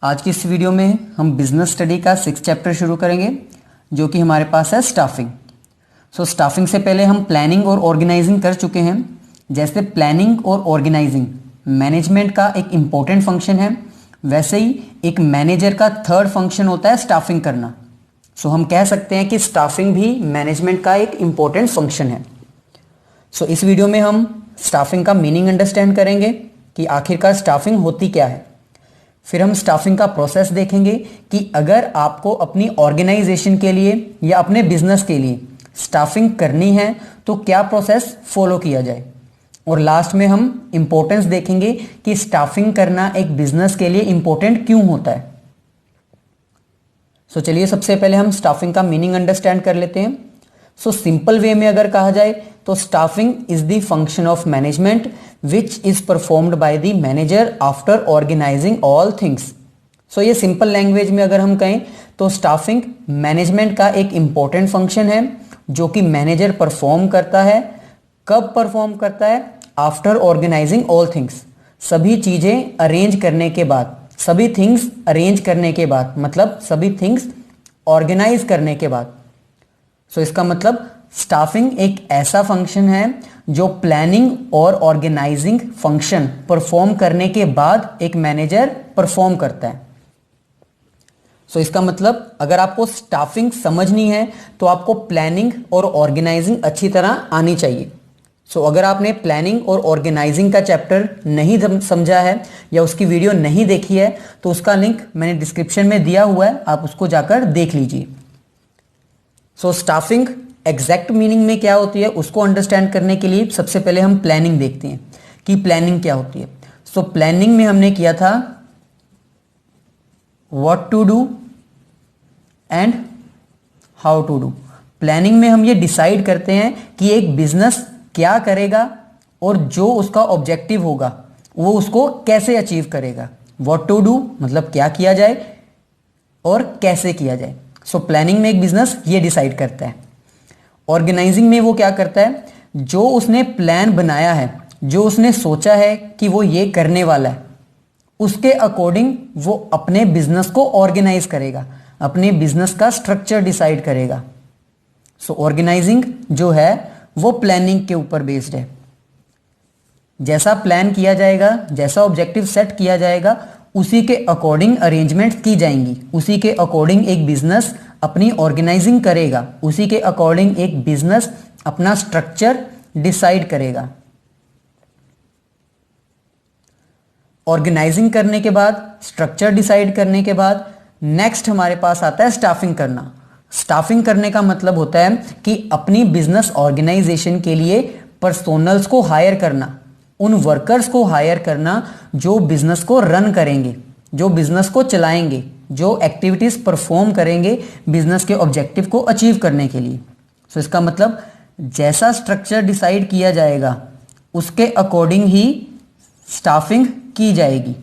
आज की इस वीडियो में हम बिजनेस स्टडी का 6th चैप्टर शुरू करेंगे जो कि हमारे पास है स्टाफिंग। स्टाफिंग से पहले हम प्लानिंग और ऑर्गेनाइजिंग कर चुके हैं। जैसे प्लानिंग और ऑर्गेनाइजिंग मैनेजमेंट का एक इम्पोर्टेंट फंक्शन है, वैसे ही एक मैनेजर का थर्ड फंक्शन होता है स्टाफिंग करना। हम कह सकते हैं कि स्टाफिंग भी मैनेजमेंट का एक इम्पोर्टेंट फंक्शन है। इस वीडियो में हम स्टाफिंग का मीनिंग अंडरस्टैंड करेंगे कि आखिरकार स्टाफिंग होती क्या है। फिर हम स्टाफिंग का प्रोसेस देखेंगे कि अगर आपको अपनी ऑर्गेनाइजेशन के लिए या अपने बिजनेस के लिए स्टाफिंग करनी है तो क्या प्रोसेस फॉलो किया जाए। और लास्ट में हम इंपॉर्टेंस देखेंगे कि स्टाफिंग करना एक बिजनेस के लिए इंपॉर्टेंट क्यों होता है। चलिए सबसे पहले हम स्टाफिंग का मीनिंग अंडरस्टैंड कर लेते हैं। सिंपल वे में अगर कहा जाए तो staffing is the function of management which is performed by the manager after organizing all things. ये सिंपल लैंग्वेज में अगर हम कहें तो स्टाफिंग मैनेजमेंट का एक इंपॉर्टेंट फंक्शन है जो कि मैनेजर परफॉर्म करता है। कब परफॉर्म करता है? आफ्टर ऑर्गेनाइजिंग ऑल थिंग्स, सभी चीजें अरेंज करने के बाद, सभी थिंग्स अरेंज करने के बाद, मतलब सभी थिंग्स ऑर्गेनाइज करने के बाद। इसका मतलब स्टाफिंग एक ऐसा फंक्शन है जो प्लानिंग और ऑर्गेनाइजिंग फंक्शन परफॉर्म करने के बाद एक मैनेजर परफॉर्म करता है। इसका मतलब अगर आपको स्टाफिंग समझनी है तो आपको प्लानिंग और ऑर्गेनाइजिंग अच्छी तरह आनी चाहिए। अगर आपने प्लानिंग और ऑर्गेनाइजिंग का चैप्टर नहीं समझा है या उसकी वीडियो नहीं देखी है तो उसका लिंक मैंने डिस्क्रिप्शन में दिया हुआ है, आप उसको जाकर देख लीजिए। स्टाफिंग एग्जैक्ट मीनिंग में क्या होती है उसको अंडरस्टैंड करने के लिए सबसे पहले हम प्लानिंग देखते हैं कि प्लानिंग क्या होती है। प्लानिंग में हमने किया था what to do and how to do. Planning में हम ये डिसाइड करते हैं कि एक बिजनेस क्या करेगा और जो उसका ऑब्जेक्टिव होगा वो उसको कैसे अचीव करेगा। व्हाट टू डू मतलब क्या किया जाए और कैसे किया जाए। प्लानिंग में एक बिजनेस ये डिसाइड करता है। ऑर्गेनाइजिंग में वो क्या करता है, जो उसने प्लान बनाया है, जो उसने सोचा है कि वो ये करने वाला है, उसके अकॉर्डिंग वो अपने बिजनेस को ऑर्गेनाइज करेगा, अपने बिजनेस का स्ट्रक्चर डिसाइड करेगा। ऑर्गेनाइजिंग जो है वो प्लानिंग के ऊपर बेस्ड है। जैसा प्लान किया जाएगा, जैसा ऑब्जेक्टिव सेट किया जाएगा, उसी के अकॉर्डिंग अरेंजमेंट की जाएंगी, उसी के अकॉर्डिंग एक बिजनेस अपनी ऑर्गेनाइजिंग करेगा, उसी के अकॉर्डिंग एक बिजनेस अपना स्ट्रक्चर डिसाइड करेगा। ऑर्गेनाइजिंग करने के बाद, स्ट्रक्चर डिसाइड करने के बाद नेक्स्ट हमारे पास आता है स्टाफिंग करना। स्टाफिंग करने का मतलब होता है कि अपनी बिजनेस ऑर्गेनाइजेशन के लिए पर्सोनल्स को हायर करना, उन वर्कर्स को हायर करना जो बिजनेस को रन करेंगे, जो बिजनेस को चलाएंगे, जो एक्टिविटीज परफॉर्म करेंगे बिजनेस के ऑब्जेक्टिव को अचीव करने के लिए। इसका मतलब जैसा स्ट्रक्चर डिसाइड किया जाएगा उसके अकॉर्डिंग ही स्टाफिंग की जाएगी।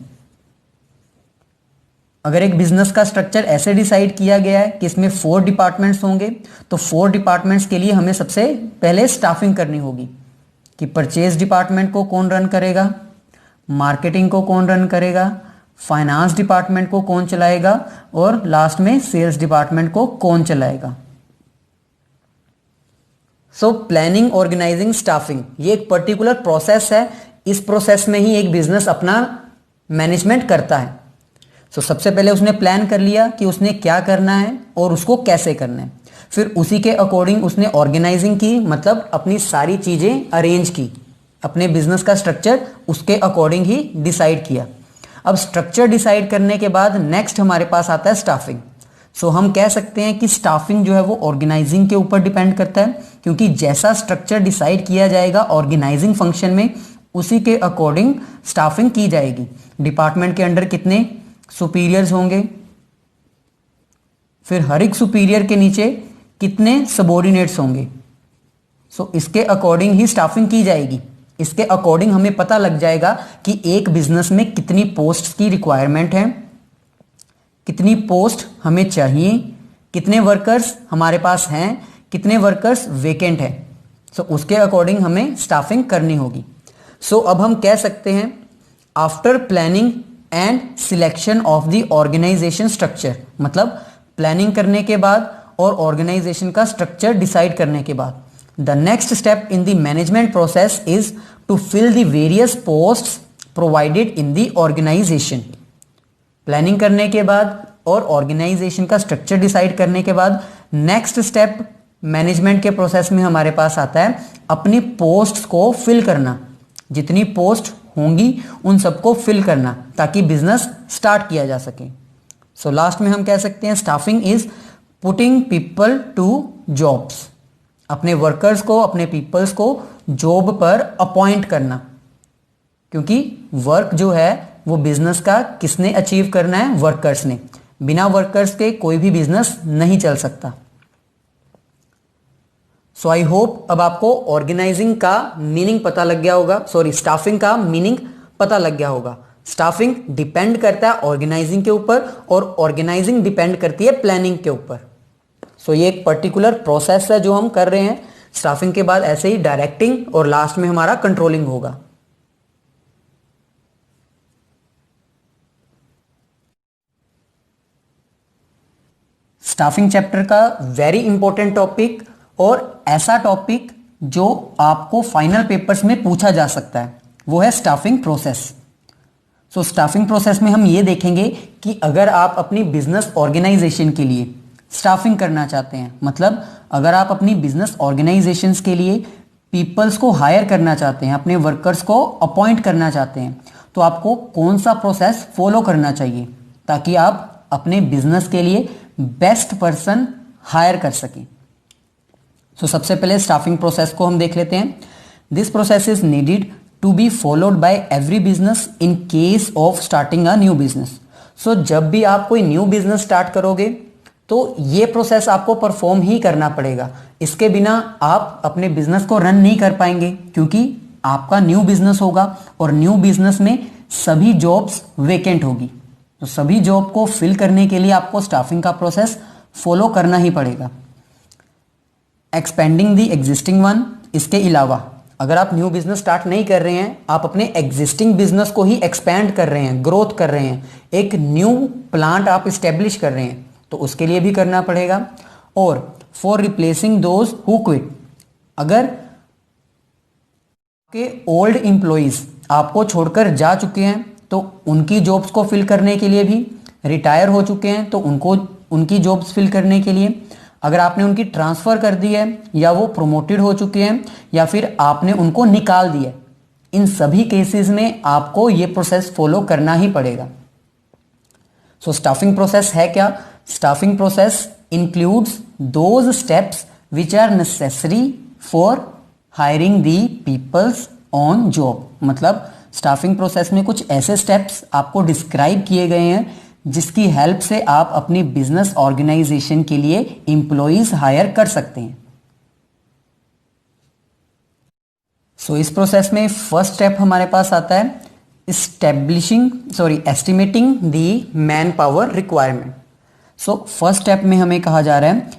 अगर एक बिजनेस का स्ट्रक्चर ऐसे डिसाइड किया गया है कि इसमें 4 डिपार्टमेंट्स होंगे तो 4 डिपार्टमेंट्स के लिए हमें सबसे पहले स्टाफिंग करनी होगी कि परचेज डिपार्टमेंट को कौन रन करेगा, मार्केटिंग को कौन रन करेगा, फाइनेंस डिपार्टमेंट को कौन चलाएगा और लास्ट में सेल्स डिपार्टमेंट को कौन चलाएगा। प्लानिंग, ऑर्गेनाइजिंग, स्टाफिंग ये एक पर्टिकुलर प्रोसेस है। इस प्रोसेस में ही एक बिजनेस अपना मैनेजमेंट करता है। सबसे पहले उसने प्लान कर लिया कि उसने क्या करना है और उसको कैसे करना है, फिर उसी के अकॉर्डिंग उसने ऑर्गेनाइजिंग की, मतलब अपनी सारी चीजें अरेंज की, अपने बिजनेस का स्ट्रक्चर उसके अकॉर्डिंग ही डिसाइड किया। अब स्ट्रक्चर डिसाइड करने के बाद नेक्स्ट हमारे पास आता है स्टाफिंग। हम कह सकते हैं कि स्टाफिंग जो है वो ऑर्गेनाइजिंग के ऊपर डिपेंड करता है, क्योंकि जैसा स्ट्रक्चर डिसाइड किया जाएगा ऑर्गेनाइजिंग फंक्शन में उसी के अकॉर्डिंग स्टाफिंग की जाएगी। डिपार्टमेंट के अंडर कितने सुपीरियर्स होंगे, फिर हर एक सुपीरियर के नीचे कितने सबऑर्डिनेट्स होंगे, इसके अकॉर्डिंग ही स्टाफिंग की जाएगी। इसके अकॉर्डिंग हमें पता लग जाएगा कि एक बिजनेस में कितनी पोस्ट की रिक्वायरमेंट है, कितनी पोस्ट हमें चाहिए, कितने वर्कर्स हमारे पास हैं, कितने वर्कर्स वेकेंट हैं। उसके अकॉर्डिंग हमें स्टाफिंग करनी होगी। अब हम कह सकते हैं after planning and selection of the organization structure, मतलब प्लानिंग करने के बाद और ऑर्गेनाइजेशन का स्ट्रक्चर डिसाइड करने के बाद। The next step in the management process is to fill the various posts provided in the organization. Planning करने के बाद और ऑर्गेनाइजेशन का स्ट्रक्चर डिसाइड करने के बाद नेक्स्ट स्टेप मैनेजमेंट के प्रोसेस में हमारे पास आता है अपनी पोस्ट्स को फिल करना। जितनी पोस्ट होंगी उन सबको फिल करना ताकि बिजनेस स्टार्ट किया जा सके। सो लास्ट में हम कह सकते हैं staffing is putting people to jobs, अपने वर्कर्स को, अपने पीपल्स को जॉब पर अपॉइंट करना, क्योंकि वर्क जो है वो बिजनेस का किसने अचीव करना है? वर्कर्स ने। बिना वर्कर्स के कोई भी बिजनेस नहीं चल सकता। सो आई होप अब आपको ऑर्गेनाइजिंग का मीनिंग पता लग गया होगा, सॉरी स्टाफिंग का मीनिंग पता लग गया होगा। स्टाफिंग डिपेंड करता है ऑर्गेनाइजिंग के ऊपर और ऑर्गेनाइजिंग डिपेंड करती है प्लानिंग के ऊपर। सो ये एक पर्टिकुलर प्रोसेस है जो हम कर रहे हैं। स्टाफिंग के बाद ऐसे ही डायरेक्टिंग और लास्ट में हमारा कंट्रोलिंग होगा। स्टाफिंग चैप्टर का वेरी इंपॉर्टेंट टॉपिक और ऐसा टॉपिक जो आपको फाइनल पेपर्स में पूछा जा सकता है वो है staffing process. So staffing process में हम ये देखेंगे कि अगर आप अपनी बिजनेस ऑर्गेनाइजेशन के लिए स्टाफिंग करना चाहते हैं, मतलब अगर आप अपनी बिजनेस ऑर्गेनाइजेशंस के लिए पीपल्स को हायर करना चाहते हैं, अपने वर्कर्स को अपॉइंट करना चाहते हैं, तो आपको कौन सा प्रोसेस फॉलो करना चाहिए ताकि आप अपने बिजनेस के लिए बेस्ट पर्सन हायर कर सकें। सो सबसे पहले स्टाफिंग प्रोसेस को हम देख लेते हैं। This process is needed to be followed by every business in case of starting a new business. So जब भी आप कोई न्यू बिजनेस स्टार्ट करोगे तो ये प्रोसेस आपको परफॉर्म ही करना पड़ेगा। इसके बिना आप अपने बिजनेस को रन नहीं कर पाएंगे, क्योंकि आपका न्यू बिजनेस होगा और न्यू बिजनेस में सभी जॉब्स वेकेंट होगी। तो सभी जॉब को फिल करने के लिए आपको स्टाफिंग का प्रोसेस फॉलो करना ही पड़ेगा। एक्सपेंडिंग द एग्जिस्टिंग वन, इसके अलावा अगर आप न्यू बिजनेस स्टार्ट नहीं कर रहे हैं, आप अपने एग्जिस्टिंग बिजनेस को ही एक्सपैंड कर रहे हैं, ग्रोथ कर रहे हैं, एक न्यू प्लांट आप इस्टेब्लिश कर रहे हैं, तो उसके लिए भी करना पड़ेगा। और for replacing those who quit, अगर के ओल्ड एम्प्लॉइज आपको छोड़कर जा चुके हैं तो उनकी जॉब्स को फिल करने के लिए भी, रिटायर हो चुके हैं तो उनकी जॉब्स फिल करने के लिए, अगर आपने उनकी ट्रांसफ़र कर दी है या वो प्रमोटेड हो चुके हैं या फिर आपने उनको निकाल दिया, इन सभी केसेस में आपको ये प्रोसेस फॉलो करना ही पड़ेगा। सो स्टाफिंग प्रोसेस है क्या? Staffing process includes those steps which are necessary for hiring the peoples on job. मतलब स्टाफिंग प्रोसेस में कुछ ऐसे स्टेप्स आपको डिस्क्राइब किए गए हैं जिसकी हेल्प से आप अपनी बिजनेस ऑर्गेनाइजेशन के लिए एम्प्लॉइज हायर कर सकते हैं। सो इस प्रोसेस में फर्स्ट स्टेप हमारे पास आता है estimating the man power requirement. So first step में हमें कहा जा रहा है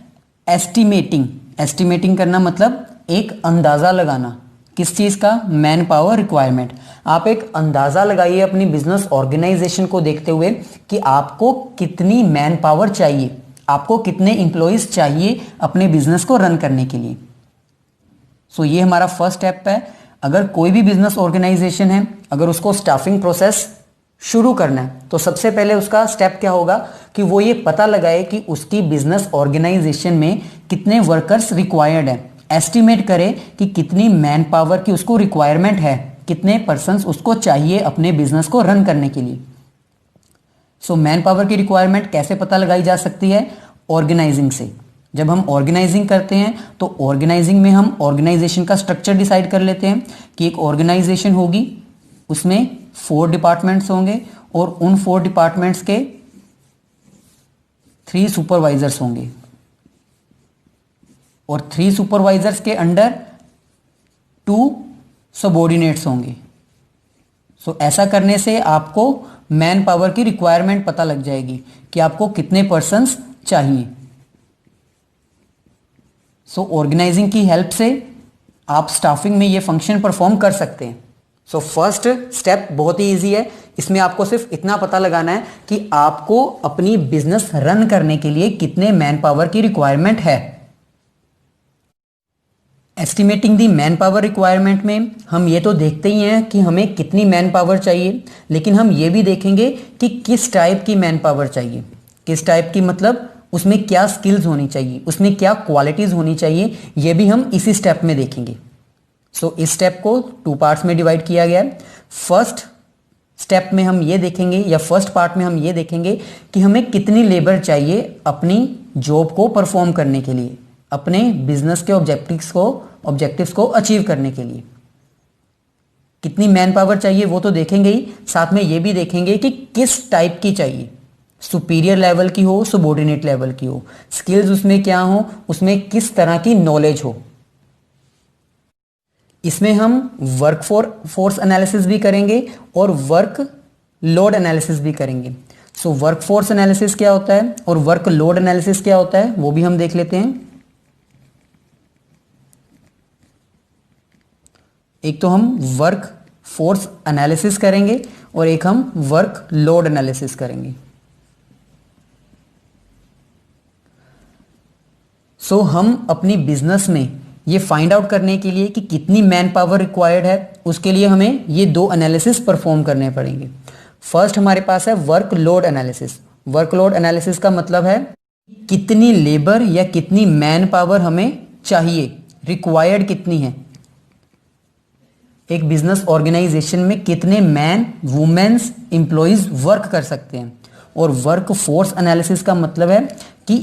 एस्टिमेटिंग करना, मतलब एक अंदाजा लगाना। किस चीज का? Man power requirement. आप एक अंदाजा लगाइए अपनी बिजनेस ऑर्गेनाइजेशन को देखते हुए कि आपको कितनी मैन पावर चाहिए, आपको कितने एम्प्लॉइज चाहिए अपने बिजनेस को रन करने के लिए। सो ये हमारा फर्स्ट स्टेप है। अगर कोई भी बिजनेस ऑर्गेनाइजेशन है, अगर उसको स्टाफिंग प्रोसेस शुरू करना है तो सबसे पहले उसका स्टेप क्या होगा कि वो ये पता लगाए कि उसकी बिजनेस ऑर्गेनाइजेशन में कितने वर्कर्स रिक्वायर्ड हैं। एस्टिमेट करे कि कितनी मैन पावर की उसको रिक्वायरमेंट है, कितने पर्सन्स उसको चाहिए अपने बिजनेस को रन करने के लिए। सो मैन पावर की रिक्वायरमेंट कैसे पता लगाई जा सकती है? ऑर्गेनाइजिंग से। जब हम ऑर्गेनाइजिंग करते हैं तो ऑर्गेनाइजिंग में हम ऑर्गेनाइजेशन का स्ट्रक्चर डिसाइड कर लेते हैं कि एक ऑर्गेनाइजेशन होगी, उसमें 4 डिपार्टमेंट्स होंगे और उन 4 डिपार्टमेंट्स के 3 सुपरवाइजर्स होंगे और 3 सुपरवाइजर्स के अंडर 2 सबऑर्डिनेट्स होंगे। सो ऐसा करने से आपको मैन पावर की रिक्वायरमेंट पता लग जाएगी कि आपको कितने पर्सन्स चाहिए। सो ऑर्गेनाइजिंग की हेल्प से आप स्टाफिंग में ये फंक्शन परफॉर्म कर सकते हैं। सो फर्स्ट स्टेप बहुत ही इजी है, इसमें आपको सिर्फ इतना पता लगाना है कि आपको अपनी बिजनेस रन करने के लिए कितने मैन पावर की रिक्वायरमेंट है। Estimating the man power requirement में हम ये तो देखते ही हैं कि हमें कितनी मैन पावर चाहिए, लेकिन हम ये भी देखेंगे कि किस टाइप की मैन पावर चाहिए। किस टाइप की मतलब उसमें क्या स्किल्स होनी चाहिए, उसमें क्या क्वालिटीज होनी चाहिए, ये भी हम इसी स्टेप में देखेंगे। सो इस स्टेप को 2 पार्ट्स में डिवाइड किया गया है। फर्स्ट स्टेप में हम ये देखेंगे या फर्स्ट पार्ट में हम ये देखेंगे कि हमें कितनी लेबर चाहिए अपनी जॉब को परफॉर्म करने के लिए, अपने बिजनेस के ऑब्जेक्टिव्स को अचीव करने के लिए कितनी मैन पावर चाहिए वो तो देखेंगे ही, साथ में ये भी देखेंगे कि किस टाइप की चाहिए, सुपीरियर लेवल की हो, सबऑर्डिनेट लेवल की हो, स्किल्स उसमें क्या हो, उसमें किस तरह की नॉलेज हो। इसमें हम वर्क फोर्स एनालिसिस भी करेंगे और वर्क लोड एनालिसिस भी करेंगे। सो वर्क फोर्स एनालिसिस क्या होता है और वर्क लोड एनालिसिस क्या होता है वो भी हम देख लेते हैं। एक तो हम वर्क फोर्स एनालिसिस करेंगे और एक हम वर्क लोड एनालिसिस करेंगे। सो हम अपनी बिजनेस में ये फाइंड आउट करने के लिए कि कितनी मैन पावर रिक्वायर्ड है, उसके लिए हमें ये 2 एनालिसिस परफॉर्म करने पड़ेंगे। फर्स्ट हमारे पास है work load analysis. Work load analysis का मतलब है कितनी लेबर या कितनी मैन पावर हमें चाहिए, रिक्वायर्ड कितनी है। एक बिजनेस ऑर्गेनाइजेशन में कितने मैन वुमेन्स एम्प्लॉइज वर्क कर सकते हैं। और वर्क फोर्स एनालिसिस का मतलब है कि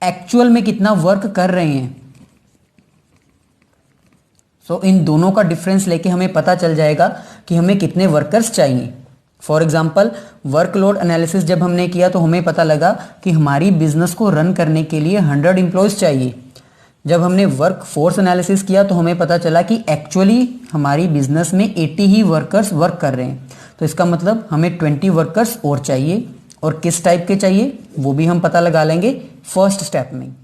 एक्चुअल में कितना वर्क कर रहे हैं। सो इन दोनों का डिफरेंस लेके हमें पता चल जाएगा कि हमें कितने वर्कर्स चाहिए। फॉर एग्जाम्पल वर्कलोड एनालिसिस जब हमने किया तो हमें पता लगा कि हमारी बिजनेस को रन करने के लिए 100 एम्प्लॉयज चाहिए। जब हमने वर्क फोर्स एनालिसिस किया तो हमें पता चला कि एक्चुअली हमारी बिजनेस में 80 ही वर्कर्स वर्क कर रहे हैं। तो इसका मतलब हमें 20 वर्कर्स और चाहिए, और किस टाइप के चाहिए वो भी हम पता लगा लेंगे फर्स्ट स्टेप में।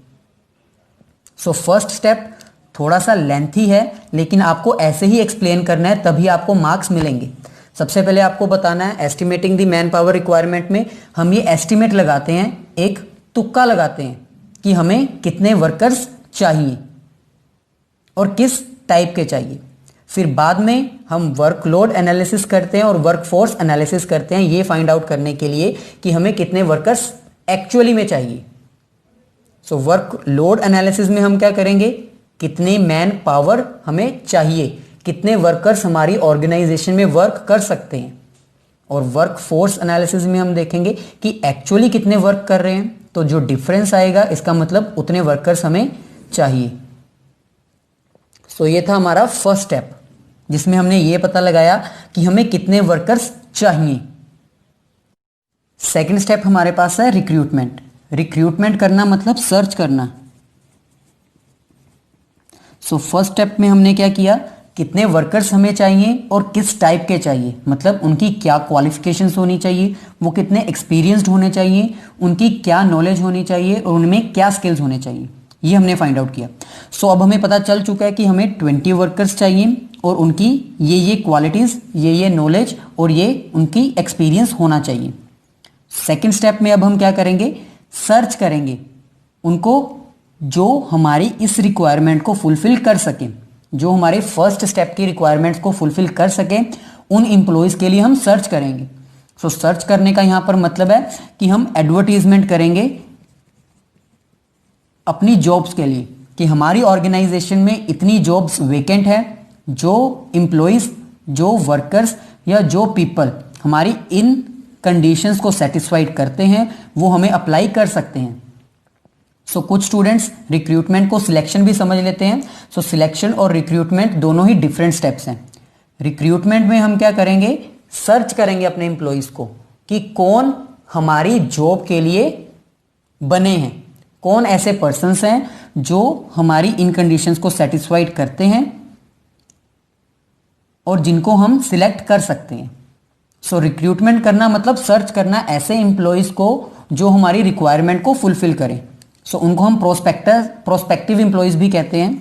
सो फर्स्ट स्टेप थोड़ा सा लेंथी है, लेकिन आपको ऐसे ही एक्सप्लेन करना है तभी आपको मार्क्स मिलेंगे। सबसे पहले आपको बताना है estimating the man power requirement में हम ये एस्टिमेट लगाते हैं, एक तुक्का लगाते हैं कि हमें कितने वर्कर्स चाहिए और किस टाइप के चाहिए। फिर बाद में हम वर्कलोड एनालिसिस करते हैं और वर्कफोर्स एनालिसिस करते हैं ये फाइंड आउट करने के लिए कि हमें कितने वर्कर्स एक्चुअली में चाहिए। सो वर्कलोड एनालिसिस में हम क्या करेंगे, कितने मैन पावर हमें चाहिए, कितने वर्कर्स हमारी ऑर्गेनाइजेशन में वर्क कर सकते हैं। और वर्क फोर्स एनालिसिस में हम देखेंगे कि एक्चुअली कितने वर्क कर रहे हैं, तो जो डिफरेंस आएगा इसका मतलब उतने वर्कर्स हमें चाहिए। सो ये था हमारा फर्स्ट स्टेप जिसमें हमने ये पता लगाया कि हमें कितने वर्कर्स चाहिए। सेकंड स्टेप हमारे पास है रिक्रूटमेंट। रिक्रूटमेंट करना मतलब सर्च करना। सो फर्स्ट स्टेप में हमने क्या किया, कितने वर्कर्स हमें चाहिए और किस टाइप के चाहिए, मतलब उनकी क्या क्वालिफिकेशंस होनी चाहिए, वो कितने एक्सपीरियंस्ड होने चाहिए, उनकी क्या नॉलेज होनी चाहिए और उनमें क्या स्किल्स होने चाहिए, ये हमने फाइंड आउट किया। सो अब हमें पता चल चुका है कि हमें 20 वर्कर्स चाहिए और उनकी ये क्वालिटीज़, ये नॉलेज और ये उनकी एक्सपीरियंस होना चाहिए। सेकेंड स्टेप में अब हम क्या करेंगे, सर्च करेंगे उनको जो हमारी इस रिक्वायरमेंट को फुलफिल कर सकें, जो हमारे फर्स्ट स्टेप की रिक्वायरमेंट्स को फुलफिल कर सकें, उन एम्प्लॉयज़ के लिए हम सर्च करेंगे। सो सर्च करने का यहाँ पर मतलब है कि हम एडवर्टीजमेंट करेंगे अपनी जॉब्स के लिए कि हमारी ऑर्गेनाइजेशन में इतनी जॉब्स वेकेंट है, जो एम्प्लॉयज़, जो वर्कर्स या जो पीपल हमारी इन कंडीशंस को सेटिस्फाइड करते हैं वो हमें अप्लाई कर सकते हैं। सो कुछ स्टूडेंट्स रिक्रूटमेंट को सिलेक्शन भी समझ लेते हैं। सो सिलेक्शन और रिक्रूटमेंट दोनों ही डिफरेंट स्टेप्स हैं। रिक्रूटमेंट में हम क्या करेंगे, सर्च करेंगे अपने एम्प्लॉयज़ को कि कौन हमारी जॉब के लिए बने हैं, कौन ऐसे पर्सन्स हैं जो हमारी इन कंडीशंस को सेटिस्फाइड करते हैं और जिनको हम सिलेक्ट कर सकते हैं। सो रिक्रूटमेंट करना मतलब सर्च करना ऐसे एम्प्लॉयज़ को जो हमारी रिक्वायरमेंट को फुलफिल करें। सो उनको हम प्रोस्पेक्टिव एम्प्लॉयज़ भी कहते हैं।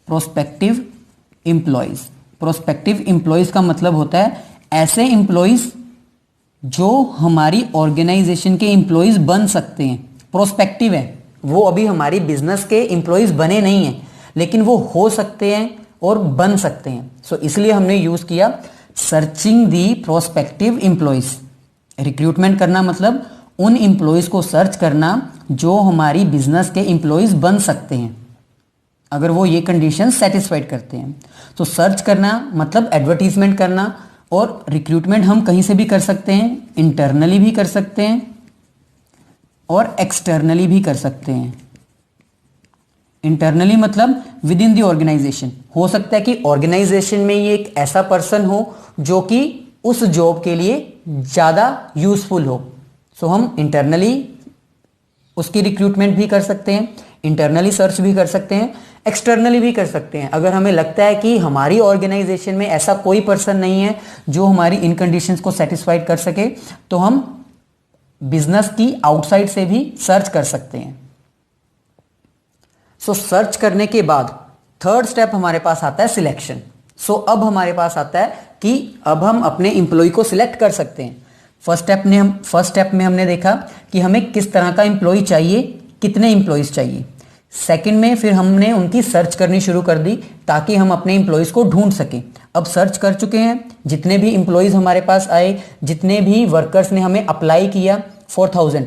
प्रोस्पेक्टिव एम्प्लॉयज़, प्रोस्पेक्टिव एम्प्लॉयज का मतलब होता है ऐसे एम्प्लॉयज जो हमारी ऑर्गेनाइजेशन के एम्प्लॉयज बन सकते हैं। प्रोस्पेक्टिव है, वो अभी हमारी बिजनेस के एम्प्लॉयज बने नहीं हैं, लेकिन वो हो सकते हैं और बन सकते हैं। सो इसलिए हमने यूज किया सर्चिंग दी प्रोस्पेक्टिव एम्प्लॉयज। रिक्रूटमेंट करना मतलब उन एम्प्लॉयज को सर्च करना जो हमारी बिजनेस के एम्प्लॉयज बन सकते हैं, अगर वो ये कंडीशन सेटिस्फाइड करते हैं। तो सर्च करना मतलब एडवर्टीजमेंट करना, और रिक्रूटमेंट हम कहीं से भी कर सकते हैं, इंटरनली भी कर सकते हैं और एक्सटर्नली भी कर सकते हैं। इंटरनली मतलब विद इन दी ऑर्गेनाइजेशन, हो सकता है कि ऑर्गेनाइजेशन में ये एक ऐसा पर्सन हो जो कि उस जॉब के लिए ज़्यादा यूजफुल हो। सो हम इंटरनली उसकी रिक्रूटमेंट भी कर सकते हैं, इंटरनली सर्च भी कर सकते हैं, एक्सटर्नली भी कर सकते हैं। अगर हमें लगता है कि हमारी ऑर्गेनाइजेशन में ऐसा कोई पर्सन नहीं है जो हमारी इन कंडीशंस को सेटिस्फाइड कर सके, तो हम बिजनेस की आउटसाइड से भी सर्च कर सकते हैं। सो सर्च करने के बाद थर्ड स्टेप हमारे पास आता है सिलेक्शन। सो अब हमारे पास आता है कि अब हम अपने एम्प्लॉय को सिलेक्ट कर सकते हैं। फर्स्ट स्टेप में हमने देखा कि हमें किस तरह का एम्प्लॉय चाहिए, कितने एम्प्लॉयज चाहिए। सेकंड में फिर हमने उनकी सर्च करनी शुरू कर दी ताकि हम अपने एम्प्लॉयज को ढूंढ सकें। अब सर्च कर चुके हैं, जितने भी एम्प्लॉयज हमारे पास आए, जितने भी वर्कर्स ने हमें अप्लाई किया, 4000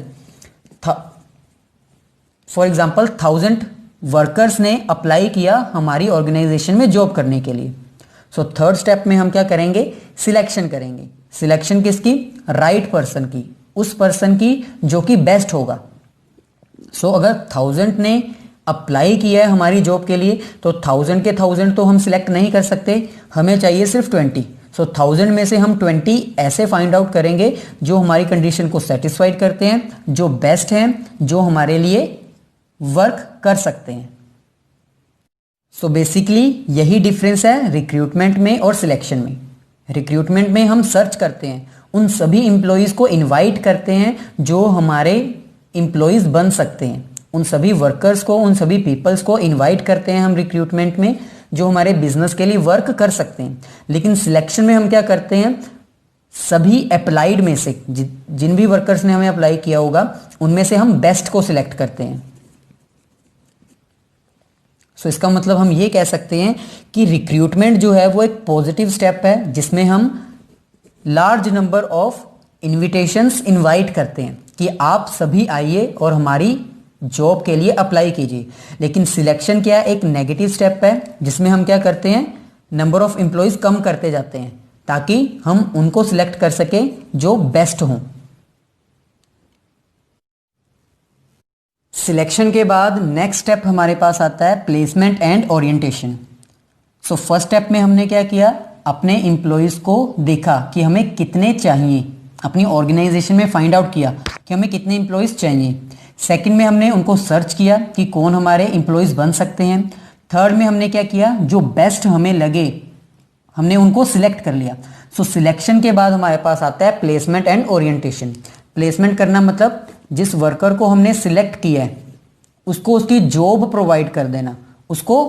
फॉर एग्जाम्पल 1000 वर्कर्स ने अप्लाई किया हमारी ऑर्गेनाइजेशन में जॉब करने के लिए। सो थर्ड स्टेप में हम क्या करेंगे, सिलेक्शन करेंगे। सिलेक्शन किसकी, राइट पर्सन की, उस पर्सन की जो कि बेस्ट होगा। सो अगर 1000 ने अप्लाई किया है हमारी जॉब के लिए, तो 1000 के 1000 तो हम सिलेक्ट नहीं कर सकते, हमें चाहिए सिर्फ 20। सो 1000 में से हम 20 ऐसे फाइंड आउट करेंगे जो हमारी कंडीशन को सेटिस्फाइड करते हैं, जो बेस्ट हैं, जो हमारे लिए वर्क कर सकते हैं। सो बेसिकली यही डिफरेंस है रिक्रूटमेंट में और सिलेक्शन में। रिक्रूटमेंट में हम सर्च करते हैं, उन सभी एम्प्लॉयज़ को इनवाइट करते हैं जो हमारे एम्प्लॉयज़ बन सकते हैं, उन सभी वर्कर्स को, उन सभी पीपल्स को इनवाइट करते हैं हम रिक्रूटमेंट में जो हमारे बिजनेस के लिए वर्क कर सकते हैं। लेकिन सिलेक्शन में हम क्या करते हैं, सभी अप्लाइड में से जिन भी वर्कर्स ने हमें अप्लाई किया होगा उनमें से हम बेस्ट को सिलेक्ट करते हैं। सो इसका मतलब हम ये कह सकते हैं कि रिक्रूटमेंट जो है वो एक पॉजिटिव स्टेप है जिसमें हम large number of invitations invite करते हैं कि आप सभी आइए और हमारी जॉब के लिए अप्लाई कीजिए। लेकिन सिलेक्शन क्या है, एक नेगेटिव स्टेप है जिसमें हम क्या करते हैं, नंबर ऑफ एम्प्लॉयज कम करते जाते हैं ताकि हम उनको सिलेक्ट कर सकें जो बेस्ट हों। सिलेक्शन के बाद नेक्स्ट स्टेप हमारे पास आता है placement and orientation. So first step में हमने क्या किया, अपने एम्प्लॉयज़ को देखा कि हमें कितने चाहिए, अपनी ऑर्गेनाइजेशन में फाइंड आउट किया कि हमें कितने एम्प्लॉयज़ चाहिए। सेकंड में हमने उनको सर्च किया कि कौन हमारे एम्प्लॉयज़ बन सकते हैं। थर्ड में हमने क्या किया, जो बेस्ट हमें लगे हमने उनको सिलेक्ट कर लिया। सो सिलेक्शन के बाद हमारे पास आता है प्लेसमेंट एंड ओरिएंटेशन। प्लेसमेंट करना मतलब जिस वर्कर को हमने सिलेक्ट किया है उसको उसकी जॉब प्रोवाइड कर देना, उसको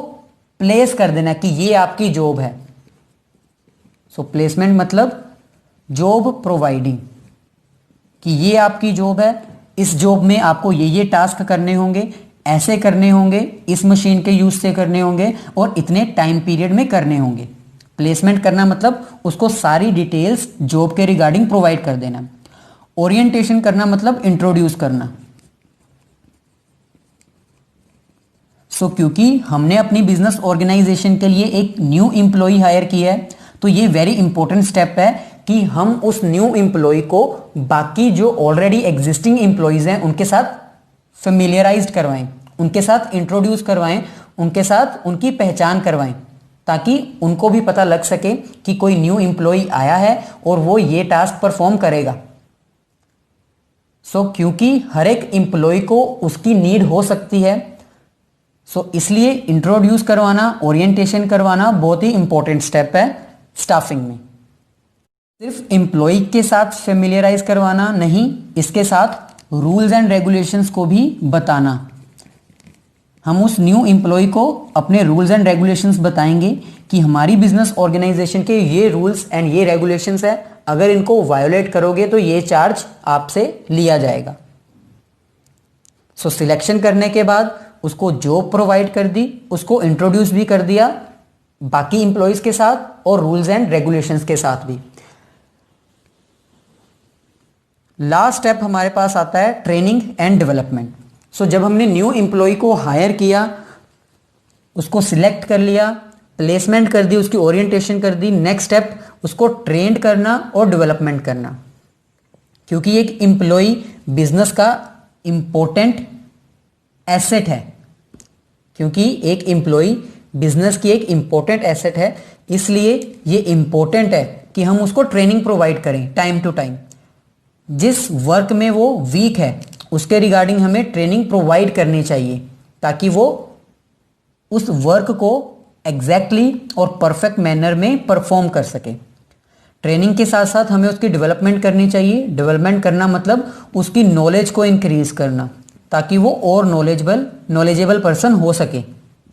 प्लेस कर देना कि ये आपकी जॉब है। सो प्लेसमेंट मतलब जॉब प्रोवाइडिंग, कि ये आपकी जॉब है, इस जॉब में आपको ये टास्क करने होंगे, ऐसे करने होंगे, इस मशीन के यूज से करने होंगे और इतने टाइम पीरियड में करने होंगे। प्लेसमेंट करना मतलब उसको सारी डिटेल्स जॉब के रिगार्डिंग प्रोवाइड कर देना। ओरिएंटेशन करना मतलब इंट्रोड्यूस करना। सो क्योंकि हमने अपनी बिजनेस ऑर्गेनाइजेशन के लिए एक न्यू एम्प्लॉय हायर किया है, तो ये वेरी इंपॉर्टेंट स्टेप है कि हम उस न्यू एम्प्लॉय को बाकी जो ऑलरेडी एग्जिस्टिंग एम्प्लॉयज हैं उनके साथ फेमिलियराइज्ड करवाएं, उनके साथ इंट्रोड्यूस करवाएं, उनके साथ उनकी पहचान करवाएं, ताकि उनको भी पता लग सके कि कोई न्यू एम्प्लॉय आया है और वो ये टास्क परफॉर्म करेगा। सो क्योंकि हर एक एम्प्लॉय को उसकी नीड हो सकती है, सो इसलिए इंट्रोड्यूस करवाना, ओरिएंटेशन करवाना बहुत ही इंपॉर्टेंट स्टेप है स्टाफिंग में। सिर्फ एम्प्लॉय के साथ फेमिलियराइज करवाना नहीं, इसके साथ रूल्स एंड रेगुलेशंस को भी बताना। हम उस न्यू एम्प्लॉय को अपने रूल्स एंड रेगुलेशंस बताएंगे कि हमारी बिजनेस ऑर्गेनाइजेशन के ये रूल्स एंड ये रेगुलेशंस है, अगर इनको वायोलेट करोगे तो ये चार्ज आपसे लिया जाएगा। सो सिलेक्शन करने के बाद उसको जॉब प्रोवाइड कर दी, उसको इंट्रोड्यूस भी कर दिया बाकी इंप्लॉइज के साथ और रूल्स एंड रेगुलेशंस के साथ भी। लास्ट स्टेप हमारे पास आता है ट्रेनिंग एंड डेवलपमेंट। सो जब हमने न्यू एम्प्लॉय को हायर किया, उसको सिलेक्ट कर लिया, प्लेसमेंट कर दी, उसकी ओरिएंटेशन कर दी, नेक्स्ट स्टेप उसको ट्रेंड करना और डेवलपमेंट करना, क्योंकि एक एम्प्लॉय बिजनेस का इंपॉर्टेंट एसेट है, क्योंकि एक एम्प्लॉय बिजनेस की एक इंपॉर्टेंट एसेट है, इसलिए ये इंपॉर्टेंट है कि हम उसको ट्रेनिंग प्रोवाइड करें टाइम टू टाइम। जिस वर्क में वो वीक है उसके रिगार्डिंग हमें ट्रेनिंग प्रोवाइड करनी चाहिए, ताकि वो उस वर्क को एग्जैक्टली और परफेक्ट मैनर में परफॉर्म कर सके। ट्रेनिंग के साथ साथ हमें उसकी डेवलपमेंट करनी चाहिए। डेवलपमेंट करना मतलब उसकी नॉलेज को इंक्रीज करना, ताकि वो और नॉलेजेबल पर्सन हो सके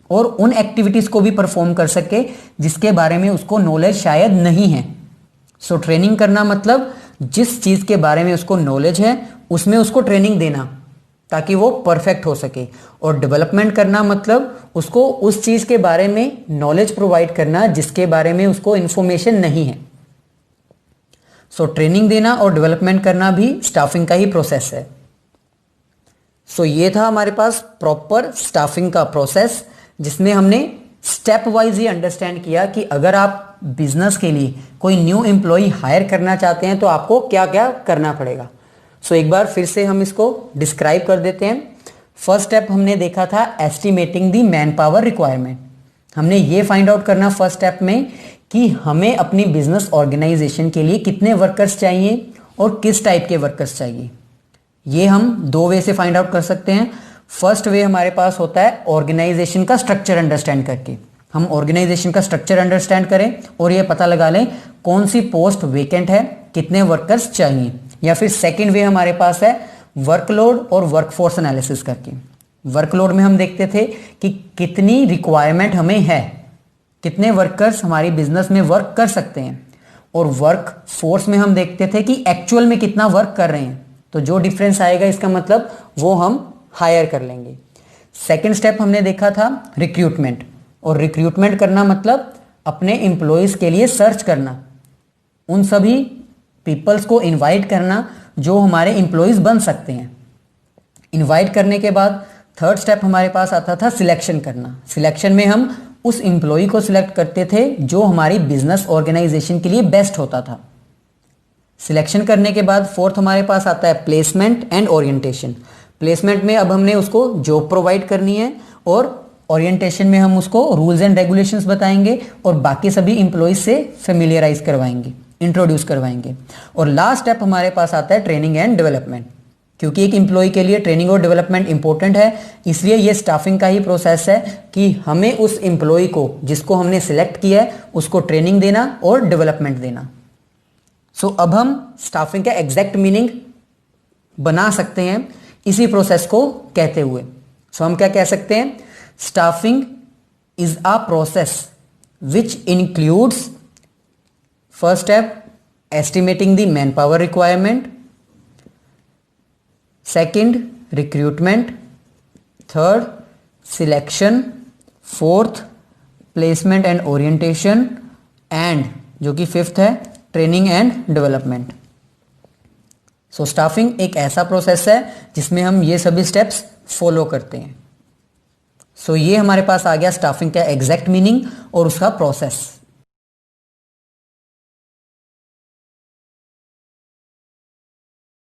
और उन एक्टिविटीज़ को भी परफॉर्म कर सके जिसके बारे में उसको नॉलेज शायद नहीं है। सो ट्रेनिंग करना मतलब जिस चीज़ के बारे में उसको नॉलेज है उसमें उसको ट्रेनिंग देना ताकि वो परफेक्ट हो सके। और डेवलपमेंट करना मतलब उसको उस चीज़ के बारे में नॉलेज प्रोवाइड करना जिसके बारे में उसको इन्फॉर्मेशन नहीं है। सो ट्रेनिंग देना और डेवलपमेंट करना भी स्टाफिंग का ही प्रोसेस है। सो ये था हमारे पास प्रॉपर स्टाफिंग का प्रोसेस, जिसमें हमने स्टेप वाइज ही अंडरस्टैंड किया कि अगर आप बिजनेस के लिए कोई न्यू एम्प्लॉय हायर करना चाहते हैं तो आपको क्या क्या करना पड़ेगा। सो एक बार फिर से हम इसको डिस्क्राइब कर देते हैं। फर्स्ट स्टेप हमने देखा था estimating the man power requirement. हमने ये फाइंड आउट करना फर्स्ट स्टेप में कि हमें अपनी बिजनेस ऑर्गेनाइजेशन के लिए कितने वर्कर्स चाहिए और किस टाइप के वर्कर्स चाहिए। ये हम दो वे से फाइंड आउट कर सकते हैं। फर्स्ट वे हमारे पास होता है ऑर्गेनाइजेशन का स्ट्रक्चर अंडरस्टैंड करके। हम ऑर्गेनाइजेशन का स्ट्रक्चर अंडरस्टैंड करें और ये पता लगा लें कौन सी पोस्ट वेकेंट है, कितने वर्कर्स चाहिए। या फिर सेकंड वे हमारे पास है वर्कलोड और वर्कफोर्स एनालिसिस करके। वर्कलोड में हम देखते थे कि कितनी रिक्वायरमेंट हमें है, कितने वर्कर्स हमारी बिजनेस में वर्क कर सकते हैं। और वर्क फोर्स में हम देखते थे कि एक्चुअल में कितना वर्क कर रहे हैं। तो जो डिफरेंस आएगा इसका मतलब वो हम हायर कर लेंगे। सेकेंड स्टेप हमने देखा था रिक्रूटमेंट। और रिक्रूटमेंट करना मतलब अपने एम्प्लॉयज़ के लिए सर्च करना, उन सभी पीपल्स को इनवाइट करना जो हमारे एम्प्लॉयज़ बन सकते हैं। इनवाइट करने के बाद थर्ड स्टेप हमारे पास आता था सिलेक्शन करना। सिलेक्शन में हम उस एम्प्लॉय को सिलेक्ट करते थे जो हमारी बिजनेस ऑर्गेनाइजेशन के लिए बेस्ट होता था। सिलेक्शन करने के बाद फोर्थ हमारे पास आता है प्लेसमेंट एंड ओरिएंटेशन। प्लेसमेंट में अब हमने उसको जॉब प्रोवाइड करनी है और ओरिएंटेशन में हम उसको रूल्स एंड रेगुलेशंस बताएंगे और बाकी सभी एम्प्लॉयज से फेमिलियराइज करवाएंगे, इंट्रोड्यूस करवाएंगे। और लास्ट स्टेप हमारे पास आता है ट्रेनिंग एंड डेवलपमेंट। क्योंकि एक एम्प्लॉय के लिए ट्रेनिंग और डेवलपमेंट इंपॉर्टेंट है, इसलिए ये स्टाफिंग का ही प्रोसेस है कि हमें उस एम्प्लॉय को जिसको हमने सिलेक्ट किया है उसको ट्रेनिंग देना और डेवलपमेंट देना। सो अब हम स्टाफिंग का एग्जैक्ट मीनिंग बना सकते हैं इसी प्रोसेस को कहते हुए। सो हम क्या कह सकते हैं, staffing is a process which includes first step estimating the man power requirement, second recruitment, third selection, fourth placement and orientation, and जो कि फिफ्थ है training and development. So staffing एक ऐसा प्रोसेस है जिसमें हम ये सभी स्टेप्स फॉलो करते हैं। सो ये हमारे पास आ गया स्टाफिंग का एग्जैक्ट मीनिंग और उसका प्रोसेस।